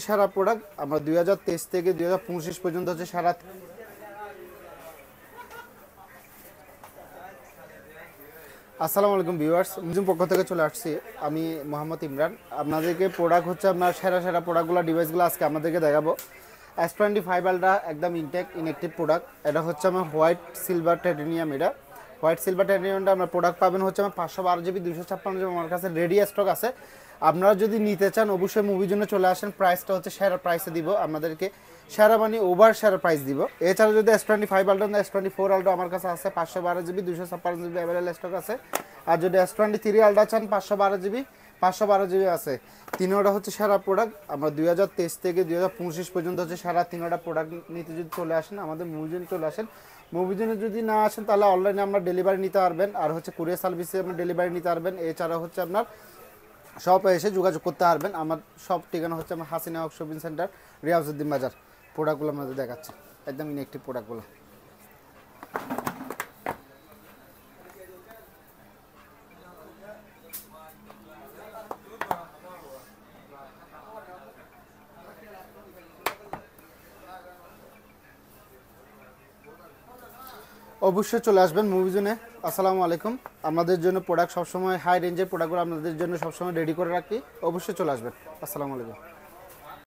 সারা product আমরা 2023 থেকে 2025 পর্যন্ত হচ্ছে সারা। আসসালামু আলাইকুম ভিউয়ার্স, মুজিম পক্ষ থেকে চলে আসছি আমি মোহাম্মদ ইমরান। আপনাদেরকে প্রোডাক্ট হচ্ছে আপনার সেরা প্রোডাক্টগুলো ডিভাইসগুলো আজকে আপনাদেরকে দেখাবো। S25 আলট্রা একদম ইনঅ্যাক্টিভ প্রোডাক্ট। এটা হচ্ছে আমার হোয়াইট সিলভার টাইটেনিয়াম। এটা হোয়াইট সিলভার টাইটেনিয়ামটা আপনার প্রোডাক্ট পাবেন হচ্ছে আমার 512GB 256GB আমার কাছে রেডি স্টক আছে। আপনারা যদি নিতে চান অবশ্যই মুভির জন্য চলে আসেন। প্রাইসটা হচ্ছে সেরা প্রাইসে দিব আপনাদেরকে, সেরা মানে ওভার সেরা প্রাইস দিব। এছাড়া যদি S25 আলট্রা S24 আলট্রা আমার কাছে আছে 512GB 256GB অ্যাভেলেবল স্টক আছে। আর যদি S23 আলট্রা চান 512GB আছে। তিনোটা হচ্ছে সেরা প্রোডাক্ট। আমরা 2023 থেকে 2025 পর্যন্ত হচ্ছে সারা তিনোটা প্রোডাক্ট নিতে যদি চলে আসেন আমাদের মুভিজনে চলে আসেন। মুভিজনে যদি না আসেন তাহলে অনলাইনে আমরা ডেলিভারি নিতে পারবেন, আর হচ্ছে কুরিয়ার সার্ভিসে আমরা ডেলিভারি নিতে পারবেন। এছাড়া হচ্ছে আপনার শপে এসে যোগাযোগ করতে পারবেন। আমার সব ঠিকানা হচ্ছে আমার হাসিনা হক শপিং সেন্টার, রিয়াজউদ্দিন বাজার। প্রোডাক্টগুলো আমাদের দেখাচ্ছে একদম ইনঅ্যাক্টিভ প্রোডাক্টগুলো। অবশ্যই চলে আসবেন মুভিজনে। আসসালামু আলাইকুম। আমাদের জন্য প্রোডাক্ট সবসময় হাই রেঞ্জের প্রোডাক্টগুলো আপনাদের জন্য সবসময় রেডি করে রাখি। অবশ্যই চলে আসবেন। আসসালামু আলাইকুম।